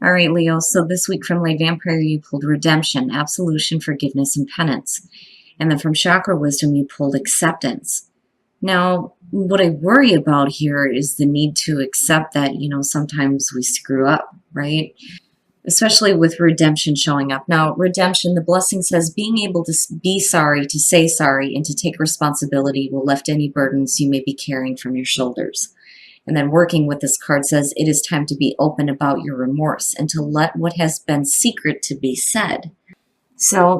All right, Leo, so this week from Lay Vampire, you pulled Redemption, Absolution, Forgiveness, and Penance. And then from Chakra Wisdom, you pulled Acceptance. Now, what I worry about here is the need to accept that, sometimes we screw up, right? Especially with redemption showing up. Now, redemption, the blessing says being able to be sorry, to say sorry, and to take responsibility will lift any burdens you may be carrying from your shoulders. And then working with this card says it is time to be open about your remorse and to let what has been secret to be said. So,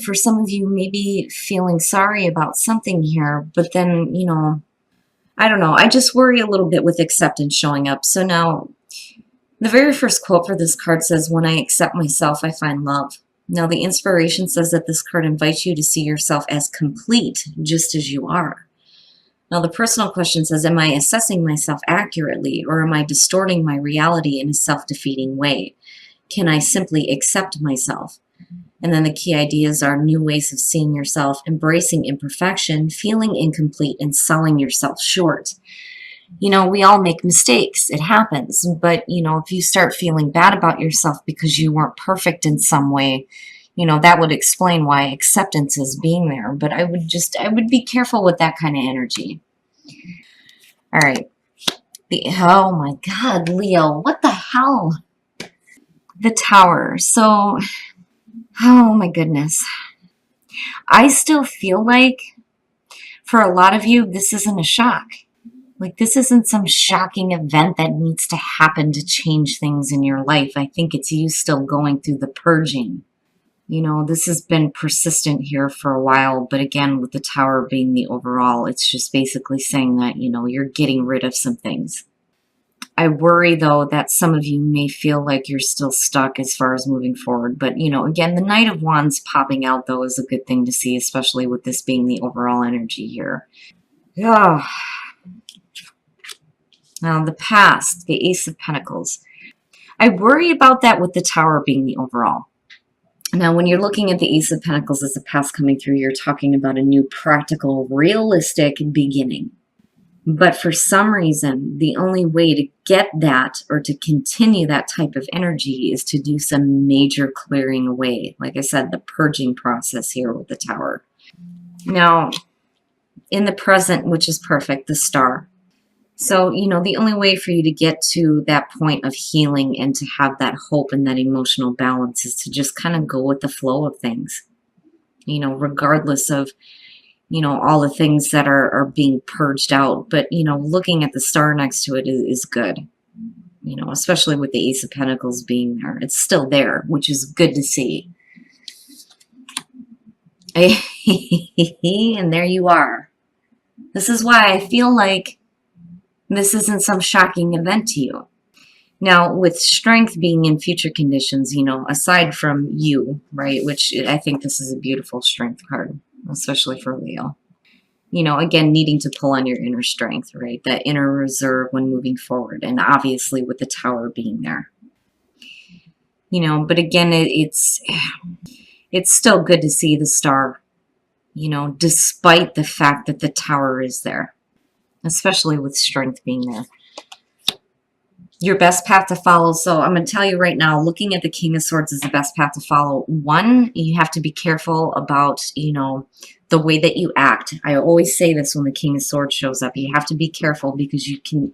for some of you, maybe feeling sorry about something here, but then, I don't know. I just worry a little bit with acceptance showing up. So now, the very first quote for this card says, when I accept myself, I find love. Now, the inspiration says that this card invites you to see yourself as complete, just as you are. Now, the personal question says, am I assessing myself accurately, or am I distorting my reality in a self-defeating way? Can I simply accept myself? And then the key ideas are new ways of seeing yourself, embracing imperfection, feeling incomplete, and selling yourself short. We all make mistakes. It happens. But, if you start feeling bad about yourself because you weren't perfect in some way, that would explain why acceptance is being there. But I would be careful with that kind of energy. All right. Oh my God, Leo, what the hell? The Tower. So, oh my goodness. I still feel like for a lot of you, this isn't a shock. Like, this isn't some shocking event that needs to happen to change things in your life. I think it's you still going through the purging. This has been persistent here for a while, but again, with the Tower being the overall, it's just basically saying that, you're getting rid of some things. I worry, though, that some of you may feel like you're still stuck as far as moving forward. But, again, the Knight of Wands popping out, though, is a good thing to see, especially with this being the overall energy here. Yeah. Now, the past, the Ace of Pentacles. I worry about that with the Tower being the overall. Now, when you're looking at the Ace of Pentacles as the past coming through, you're talking about a new practical, realistic beginning. But for some reason, the only way to get that or to continue that type of energy is to do some major clearing away. Like I said, the purging process here with the Tower. Now, in the present, which is perfect, the Star. So, the only way for you to get to that point of healing and to have that hope and that emotional balance is to just kind of go with the flow of things, regardless of, all the things that are being purged out. But, looking at the Star next to it is good, especially with the Ace of Pentacles being there. It's still there, which is good to see. And there you are. This is why I feel like this isn't some shocking event to you. Now, with Strength being in future conditions, aside from you, right, which I think this is a beautiful Strength card, especially for Leo. Again, needing to pull on your inner strength, right, that inner reserve when moving forward, and obviously with the Tower being there. But again, it's still good to see the Star, despite the fact that the Tower is there. Especially with Strength being there. Your best path to follow. So I'm going to tell you right now, looking at the King of Swords is the best path to follow. One, you have to be careful about, the way that you act. I always say this when the King of Swords shows up. You have to be careful because you can,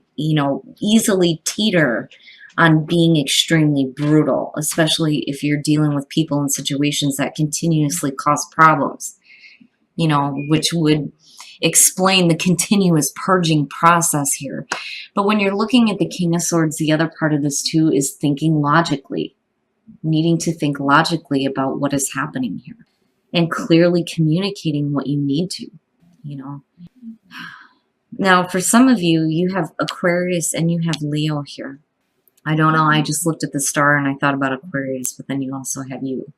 easily teeter on being extremely brutal, especially if you're dealing with people in situations that continuously cause problems, which would explain the continuous purging process here. But when you're looking at the King of Swords, the other part of this too is thinking logically, needing to think logically about what is happening here and clearly communicating what you need to, Now, for some of you, you have Aquarius and you have Leo here. I don't know. I just looked at the Star and I thought about Aquarius, but then you also have you.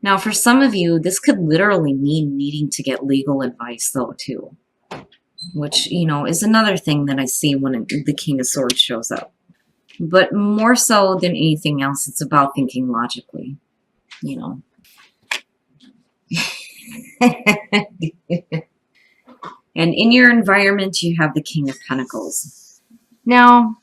Now, for some of you, this could literally mean needing to get legal advice, though, too. Which, is another thing that I see when the King of Swords shows up. But more so than anything else, it's about thinking logically, And in your environment, you have the King of Pentacles. Now,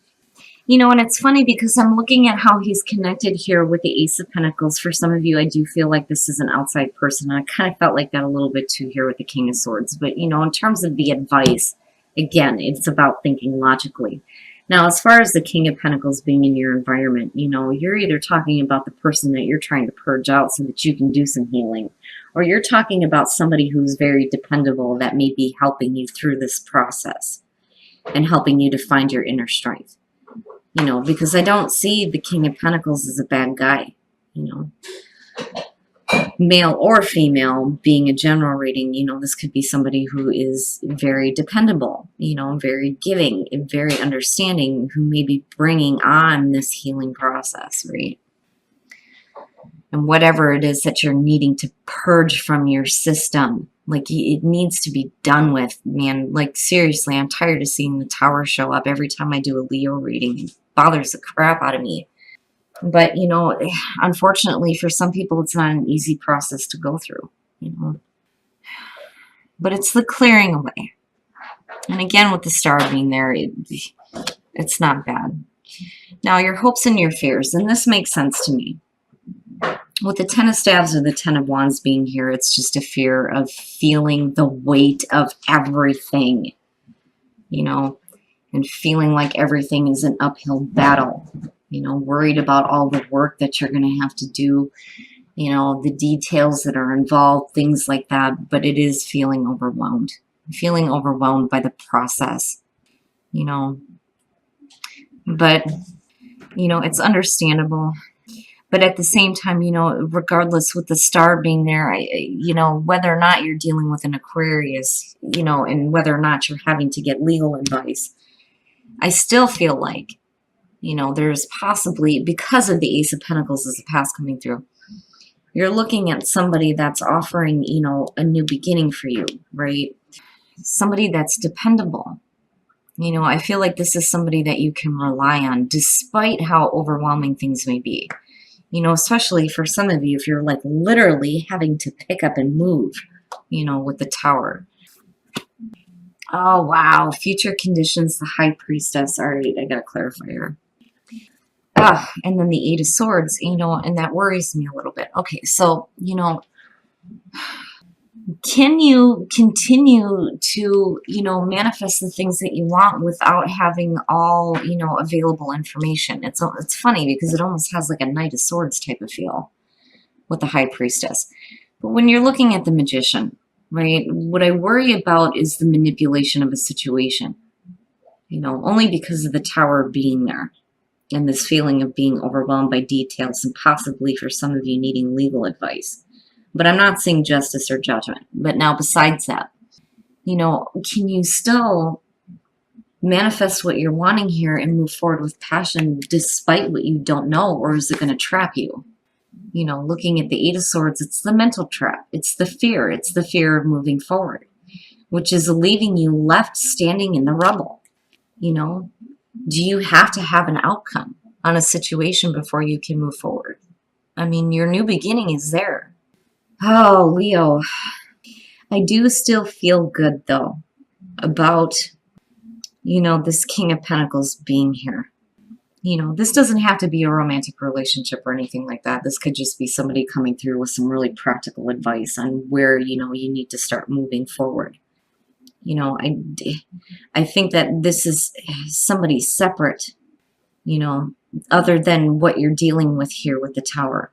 And it's funny because I'm looking at how he's connected here with the Ace of Pentacles. For some of you, I do feel like this is an outside person. And I kind of felt like that a little bit too here with the King of Swords. But, in terms of the advice, again, it's about thinking logically. Now, as far as the King of Pentacles being in your environment, you're either talking about the person that you're trying to purge out so that you can do some healing, or you're talking about somebody who's very dependable that may be helping you through this process and helping you to find your inner strength. Because I don't see the King of Pentacles as a bad guy, male or female, being a general reading. This could be somebody who is very dependable, very giving, and very understanding, who may be bringing on this healing process, right? And whatever it is that you're needing to purge from your system, like, it needs to be done with, man. Like, seriously, I'm tired of seeing the Tower show up every time I do a Leo reading. It bothers the crap out of me. But, unfortunately, for some people, it's not an easy process to go through, But it's the clearing away. And again, with the Star being there, it's not bad. Now, your hopes and your fears, and this makes sense to me. With the Ten of Staves or the Ten of Wands being here, it's just a fear of feeling the weight of everything, and feeling like everything is an uphill battle, worried about all the work that you're going to have to do, the details that are involved, things like that. But it is feeling overwhelmed by the process, But, it's understandable. But at the same time, regardless, with the Star being there, whether or not you're dealing with an Aquarius, and whether or not you're having to get legal advice, I still feel like, there's possibly, because of the Ace of Pentacles as a past coming through, you're looking at somebody that's offering, a new beginning for you, right? Somebody that's dependable. I feel like this is somebody that you can rely on, despite how overwhelming things may be. Especially for some of you, if you're like literally having to pick up and move, with the Tower. Oh, wow. Future conditions, the High Priestess. All right, I got to clarify here. And then the Eight of Swords, and that worries me a little bit. Okay, so, can you continue to, manifest the things that you want without having all, available information? It's funny because it almost has like a Knight of Swords type of feel with the High Priestess. But when you're looking at the Magician, right, what I worry about is the manipulation of a situation, only because of the Tower being there and this feeling of being overwhelmed by details and possibly for some of you needing legal advice. But I'm not seeing justice or judgment. But now besides that, can you still manifest what you're wanting here and move forward with passion despite what you don't know? Or is it going to trap you? Looking at the Eight of Swords, it's the mental trap. It's the fear. It's the fear of moving forward, which is leaving you left standing in the rubble. Do you have to have an outcome on a situation before you can move forward? I mean, your new beginning is there. Oh, Leo, I do still feel good, though, about, this King of Pentacles being here. This doesn't have to be a romantic relationship or anything like that. This could just be somebody coming through with some really practical advice on where, you need to start moving forward. I think that this is somebody separate, other than what you're dealing with here with the Tower.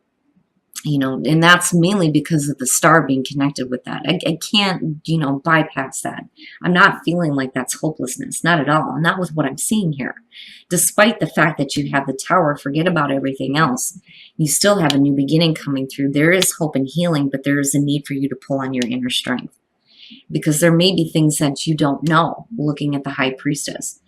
And that's mainly because of the Star being connected with that. I can't, bypass that. I'm not feeling like that's hopelessness. Not at all. Not with what I'm seeing here. Despite the fact that you have the Tower, forget about everything else. You still have a new beginning coming through. There is hope and healing, but there is a need for you to pull on your inner strength. Because there may be things that you don't know looking at the High Priestess,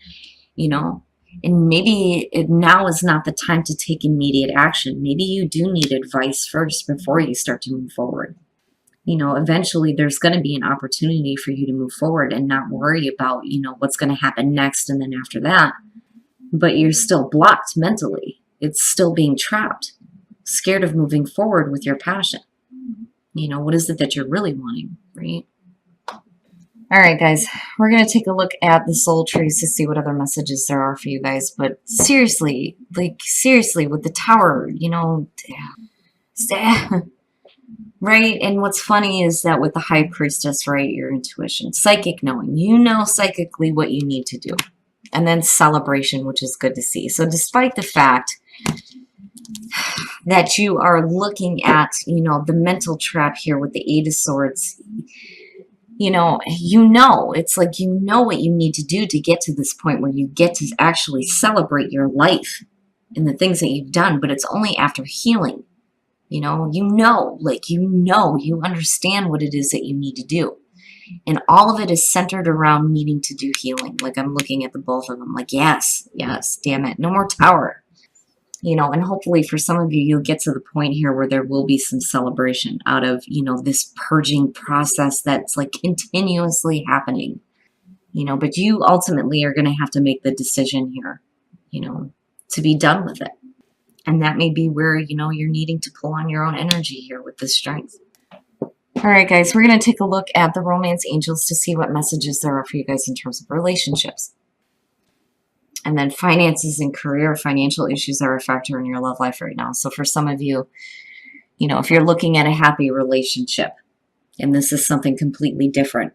And maybe now is not the time to take immediate action. Maybe you do need advice first before you start to move forward. Eventually there's going to be an opportunity for you to move forward and not worry about, what's going to happen next and then after that. But you're still blocked mentally. It's still being trapped, scared of moving forward with your passion. What is it that you're really wanting, right? All right, guys, we're going to take a look at the soul trees to see what other messages there are for you guys. But seriously, like, seriously, with the tower, right? And what's funny is that with the high priestess, right, your intuition, psychic knowing, you know psychically what you need to do. And then celebration, which is good to see. So despite the fact that you are looking at, the mental trap here with the Eight of Swords, it's like what you need to do to get to this point where you get to actually celebrate your life and the things that you've done, but it's only after healing. You understand what it is that you need to do. And all of it is centered around needing to do healing. Like, I'm looking at the both of them like, yes, damn it, no more tower. And hopefully for some of you, you'll get to the point here where there will be some celebration out of, this purging process that's like continuously happening, but you ultimately are going to have to make the decision here, to be done with it. And that may be where, you're needing to pull on your own energy here with this strength. All right, guys, we're going to take a look at the romance angels to see what messages there are for you guys in terms of relationships. And then finances and career, financial issues are a factor in your love life right now. So for some of you, if you're looking at a happy relationship, and this is something completely different,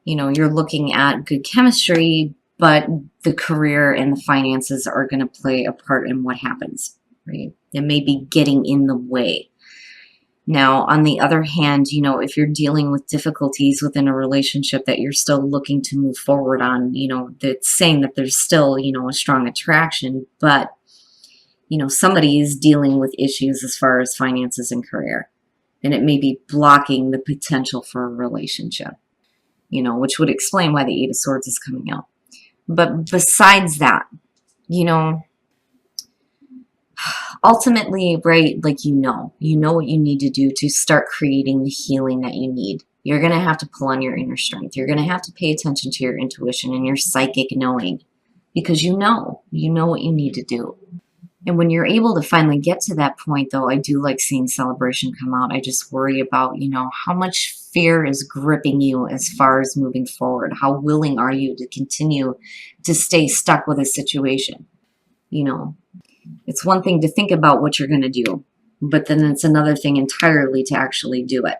you're looking at good chemistry, but the career and the finances are going to play a part in what happens, right? It may be getting in the way. Now, on the other hand, if you're dealing with difficulties within a relationship that you're still looking to move forward on, that's saying that there's still, a strong attraction, but, somebody is dealing with issues as far as finances and career, and it may be blocking the potential for a relationship, which would explain why the Eight of Swords is coming out. But besides that, ultimately, right, like, you know what you need to do to start creating the healing that you need. You're going to have to pull on your inner strength. You're going to have to pay attention to your intuition and your psychic knowing, because you know what you need to do. And when you're able to finally get to that point, though, I do like seeing celebration come out. I just worry about, how much fear is gripping you as far as moving forward. How willing are you to continue to stay stuck with a situation? It's one thing to think about what you're going to do, but then it's another thing entirely to actually do it.